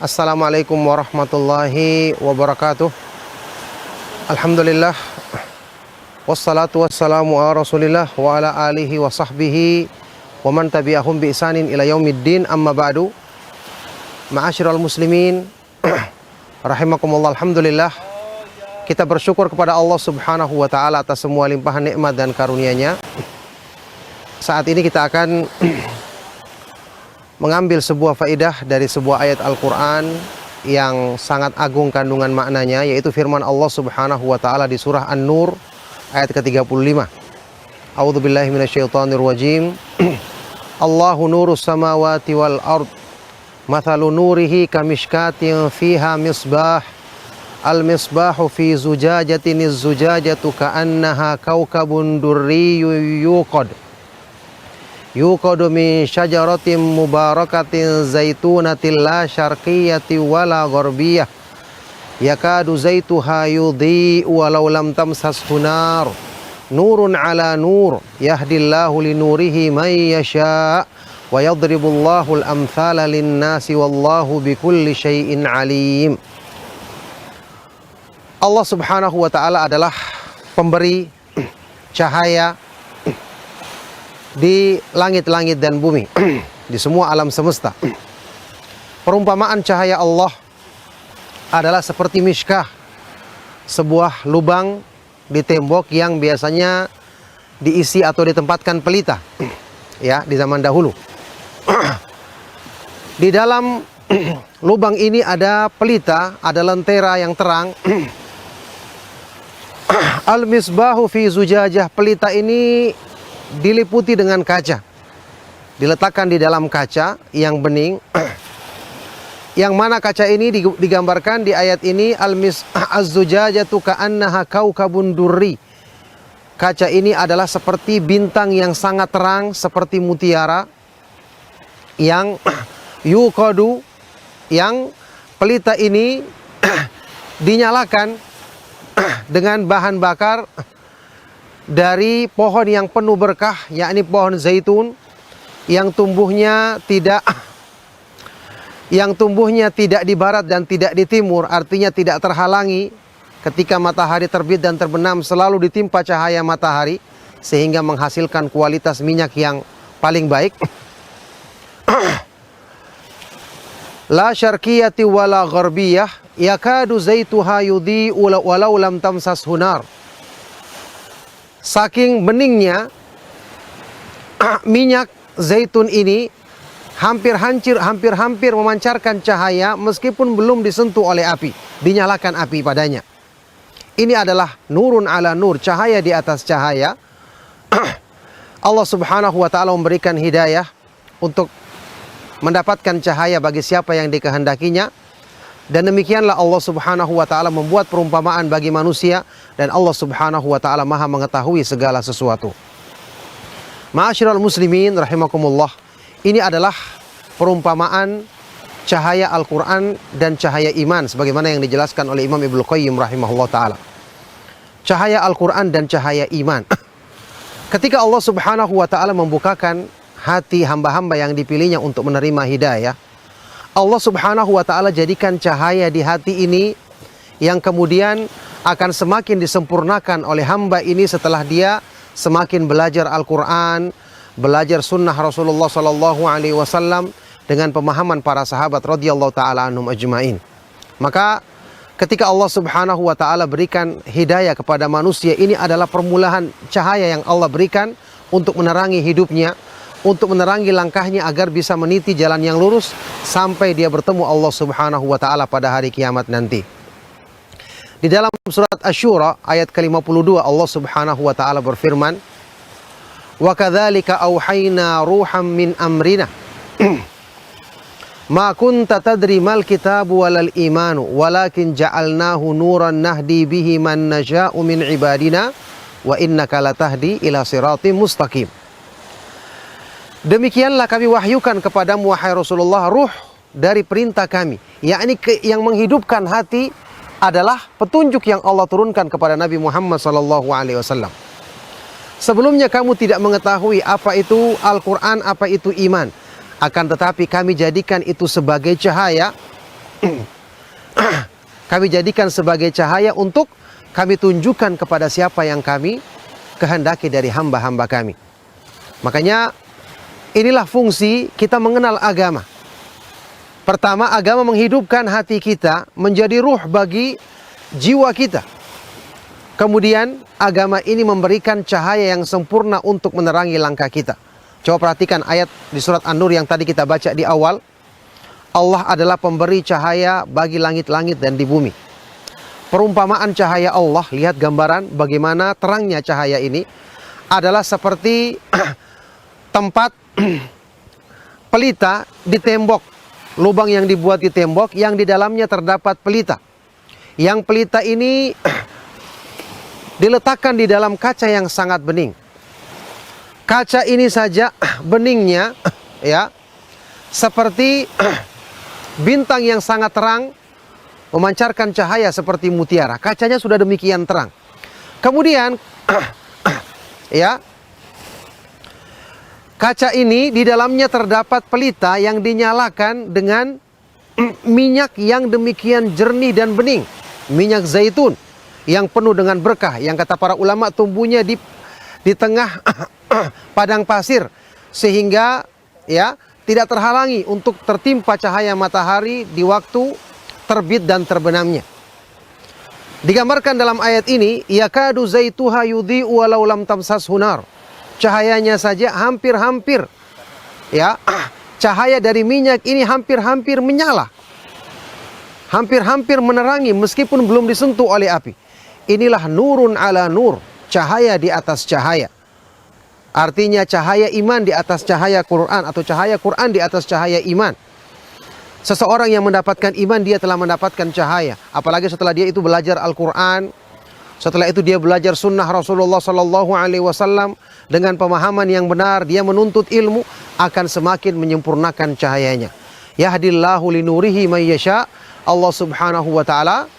Assalamualaikum warahmatullahi wabarakatuh. Alhamdulillah. Wassalatu wassalamu ala rasulillah wa ala alihi wa sahbihi wa man tabi'ahum bi ihsanin ila yaumiddin, amma ba'du. Ma'asyiral muslimin rahimakumullah. Alhamdulillah, kita bersyukur kepada Allah subhanahu wa ta'ala atas semua limpahan nikmat dan karunia-Nya. Saat ini kita akan mengambil sebuah faidah dari sebuah ayat Al-Quran yang sangat agung kandungan maknanya, yaitu firman Allah subhanahu wa ta'ala di surah An-Nur ayat ke-35. A'udzubillahi minasyaitonirrajim. Allahu nurus samawati wal ard, mathalu nurihi kamishkatin fiha misbah, al-misbahu fi zujajatin, az-zujajatu ka'annaha kawkabun durriyyun yuqadu min syajaratin mubarakatin zaitunatin la syarqiyyati wala gharbiyah yakadu zaituha yudhi'u walau lam tamsashu nar nurun ala nur yahdillahu linurihi man yasha' wa yadribullahu al-amthala lin-nasi wallahu bikulli syai'in alim. Allah subhanahu wa ta'ala adalah pemberi cahaya di langit-langit dan bumi, di semua alam semesta. Perumpamaan cahaya Allah adalah seperti mishkah, sebuah lubang di tembok yang biasanya diisi atau ditempatkan pelita, ya, di zaman dahulu. Di dalam lubang ini ada pelita, ada lentera yang terang. Al-misbahu fi zujajah, pelita ini diliputi dengan kaca, diletakkan di dalam kaca yang bening, yang mana kaca ini digambarkan di ayat ini az-zujajatu ka'annaha kaukabun durri. Kaca ini adalah seperti bintang yang sangat terang, seperti mutiara yang yuqadu, yang pelita ini dinyalakan dengan bahan bakar dari pohon yang penuh berkah, yakni pohon zaitun yang tumbuhnya tidak di barat dan tidak di timur, artinya tidak terhalangi ketika matahari terbit dan terbenam, selalu ditimpa cahaya matahari sehingga menghasilkan kualitas minyak yang paling baik. La syarqiyati wala gharbiyah yakadu zaituha yudhi'u walau lam tamsashu nar. Saking beningnya minyak zaitun ini hampir memancarkan cahaya meskipun belum disentuh oleh api, dinyalakan api padanya. Ini adalah nurun ala nur, cahaya di atas cahaya. Allah subhanahu wa ta'ala memberikan hidayah untuk mendapatkan cahaya bagi siapa yang dikehendakinya. Dan demikianlah Allah subhanahu wa ta'ala membuat perumpamaan bagi manusia, dan Allah subhanahu wa ta'ala maha mengetahui segala sesuatu. Ma'asyiral muslimin rahimakumullah, ini adalah perumpamaan cahaya Al-Quran dan cahaya iman, sebagaimana yang dijelaskan oleh Imam Ibnu Qayyim rahimahullah ta'ala. Cahaya Al-Quran dan cahaya iman. Ketika Allah subhanahu wa ta'ala membukakan hati hamba-hamba yang dipilihnya untuk menerima hidayah, Allah subhanahu wa ta'ala jadikan cahaya di hati ini yang kemudian akan semakin disempurnakan oleh hamba ini setelah dia semakin belajar Al-Quran, belajar sunnah Rasulullah SAW dengan pemahaman para sahabat radhiyallahu ta'ala anhum ajma'in. Maka ketika Allah subhanahu wa ta'ala berikan hidayah kepada manusia, ini adalah permulaan cahaya yang Allah berikan untuk menerangi hidupnya, untuk menerangi langkahnya agar bisa meniti jalan yang lurus sampai dia bertemu Allah subhanahu wa ta'ala pada hari kiamat nanti. Di dalam surat Asy-Syura ayat ke-52 Allah subhanahu wa ta'ala berfirman, wa kadzalika auhayna ruham min amrina ma kunta tadri mal kitabu walal imanu walakin ja'alnahu nuran nahdi bihi man nasha'u min ibadina wa innaka latahdi ila siratim mustaqim. Demikianlah kami wahyukan kepadamu wahai Rasulullah ruh dari perintah kami, yakni yang menghidupkan hati adalah petunjuk yang Allah turunkan kepada Nabi Muhammad SAW. Sebelumnya kamu tidak mengetahui apa itu Al-Quran, apa itu iman. Akan tetapi kami jadikan itu sebagai cahaya kami jadikan sebagai cahaya untuk kami tunjukkan kepada siapa yang kami kehendaki dari hamba-hamba kami. Makanya inilah fungsi kita mengenal agama. Pertama, agama menghidupkan hati kita menjadi ruh bagi jiwa kita. Kemudian agama ini memberikan cahaya yang sempurna untuk menerangi langkah kita. Coba perhatikan ayat di surat An-Nur yang tadi kita baca di awal. Allah adalah pemberi cahaya bagi langit-langit dan di bumi. Perumpamaan cahaya Allah, lihat gambaran bagaimana terangnya cahaya ini, adalah seperti tempat pelita di tembok. Lubang yang dibuat di tembok yang di dalamnya terdapat pelita. Yang pelita ini diletakkan di dalam kaca yang sangat bening. Kaca ini saja beningnya ya seperti bintang yang sangat terang, memancarkan cahaya seperti mutiara. Kacanya sudah demikian terang. Kemudian ya, kaca ini di dalamnya terdapat pelita yang dinyalakan dengan minyak yang demikian jernih dan bening. Minyak zaitun yang penuh dengan berkah, yang kata para ulama tumbuhnya di tengah padang pasir, sehingga ya tidak terhalangi untuk tertimpa cahaya matahari di waktu terbit dan terbenamnya. Digambarkan dalam ayat ini, yakadu zaituha yudhi'u walau lam tamsashu nar. Cahayanya saja hampir-hampir ya, cahaya dari minyak ini hampir-hampir menyala, hampir-hampir menerangi meskipun belum disentuh oleh api. Inilah nurun ala nur, cahaya di atas cahaya. Artinya cahaya iman di atas cahaya Quran, atau cahaya Quran di atas cahaya iman. Seseorang yang mendapatkan iman, dia telah mendapatkan cahaya. Apalagi setelah dia itu belajar Al-Quran, setelah itu dia belajar sunnah Rasulullah SAW dengan pemahaman yang benar, dia menuntut ilmu, akan semakin menyempurnakan cahayanya. Yahdillahu linurihi may yasha. Allah Subhanahu wa taala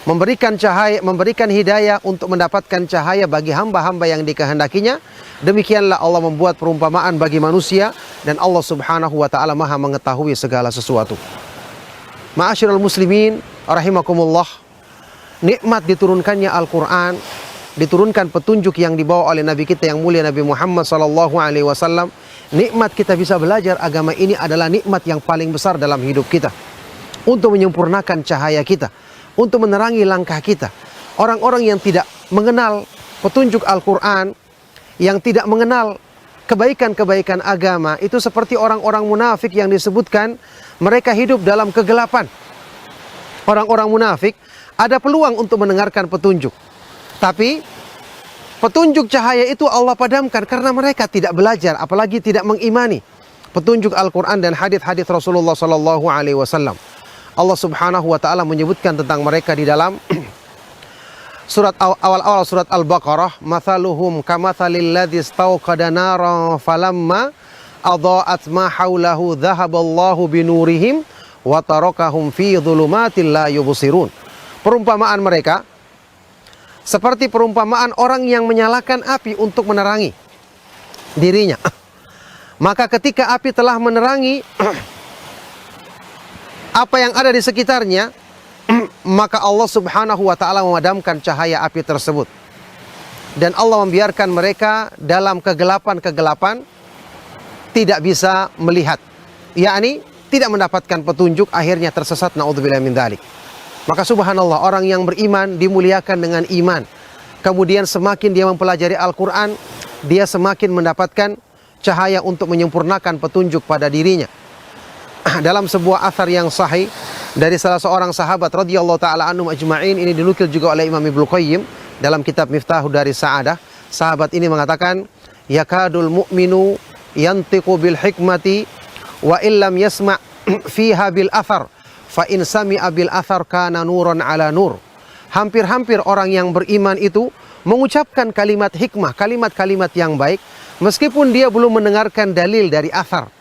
memberikan cahaya, memberikan hidayah untuk mendapatkan cahaya bagi hamba-hamba yang dikehendakinya. Demikianlah Allah membuat perumpamaan bagi manusia, dan Allah Subhanahu wa taala Maha mengetahui segala sesuatu. Ma'asyiral muslimin rahimakumullah, nikmat diturunkannya Al-Qur'an, diturunkan petunjuk yang dibawa oleh Nabi kita yang mulia Nabi Muhammad SAW. Nikmat kita bisa belajar agama ini adalah nikmat yang paling besar dalam hidup kita, untuk menyempurnakan cahaya kita, untuk menerangi langkah kita. Orang-orang yang tidak mengenal petunjuk Al-Quran, yang tidak mengenal kebaikan-kebaikan agama, itu seperti orang-orang munafik yang disebutkan mereka hidup dalam kegelapan. Orang-orang munafik ada peluang untuk mendengarkan petunjuk, tapi petunjuk cahaya itu Allah padamkan karena mereka tidak belajar, apalagi tidak mengimani petunjuk Al-Quran dan hadis-hadis Rasulullah SAW. Allah Subhanahu wa taala menyebutkan tentang mereka di dalam surat awal-awal surat Al-Baqarah, mathaluhum kamathalil ladzi istawqada naran falamma adha'at ma haulahu dhahaballahu binurihim wa tarakahum fi dhulumatil la yubsirun. Perumpamaan mereka seperti perumpamaan orang yang menyalakan api untuk menerangi dirinya. Maka ketika api telah menerangi apa yang ada di sekitarnya, maka Allah Subhanahu wa taala memadamkan cahaya api tersebut. Dan Allah membiarkan mereka dalam kegelapan-kegelapan, tidak bisa melihat, yakni tidak mendapatkan petunjuk, akhirnya tersesat, naudzubillah min dzalik. Maka subhanallah, orang yang beriman dimuliakan dengan iman. Kemudian semakin dia mempelajari Al-Quran, dia semakin mendapatkan cahaya untuk menyempurnakan petunjuk pada dirinya. Dalam sebuah athar yang sahih dari salah seorang sahabat radhiyallahu taala anhum ajma'in, ini dinukil juga oleh Imam Ibnu Qayyim dalam kitab Miftahu Dari Sa'adah. Sahabat ini mengatakan, yakadul mu'minu yantiqu bil hikmati wa illam yasma' fiha bil athar fa in sami'a bil athar kana nuran ala nur. Hampir-hampir orang yang beriman itu mengucapkan kalimat hikmah, kalimat-kalimat yang baik, meskipun dia belum mendengarkan dalil dari athar.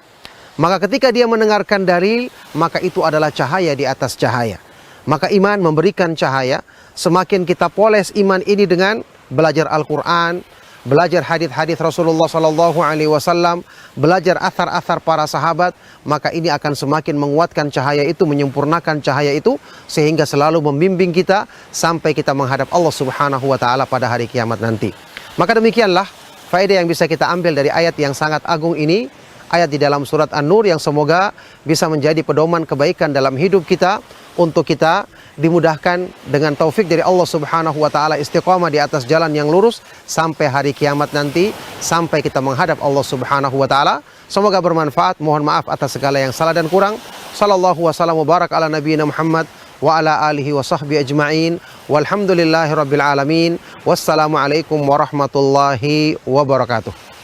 Maka ketika dia mendengarkan dalil, maka itu adalah cahaya di atas cahaya. Maka iman memberikan cahaya. Semakin kita poles iman ini dengan belajar Al-Quran, belajar hadis-hadis Rasulullah Sallallahu Alaihi Wasallam, belajar athar-athar para sahabat, maka ini akan semakin menguatkan cahaya itu, menyempurnakan cahaya itu, sehingga selalu membimbing kita sampai kita menghadap Allah Subhanahu Wa Taala pada hari kiamat nanti. Maka demikianlah faedah yang bisa kita ambil dari ayat yang sangat agung ini, ayat di dalam surat An-Nur yang semoga bisa menjadi pedoman kebaikan dalam hidup kita, untuk kita dimudahkan dengan taufik dari Allah Subhanahu Wa Taala istiqamah di atas jalan yang lurus sampai hari kiamat nanti, sampai kita menghadap Allah Subhanahu Wa Taala. Semoga bermanfaat. Mohon maaf atas segala yang salah dan kurang. Sallallahu wasallam wa barak ala nabiyina Muhammad wa ala alihi wa sahbihi ajma'in. Walhamdulillahi rabbil alamin. Wassalamualaikum warahmatullahi wabarakatuh.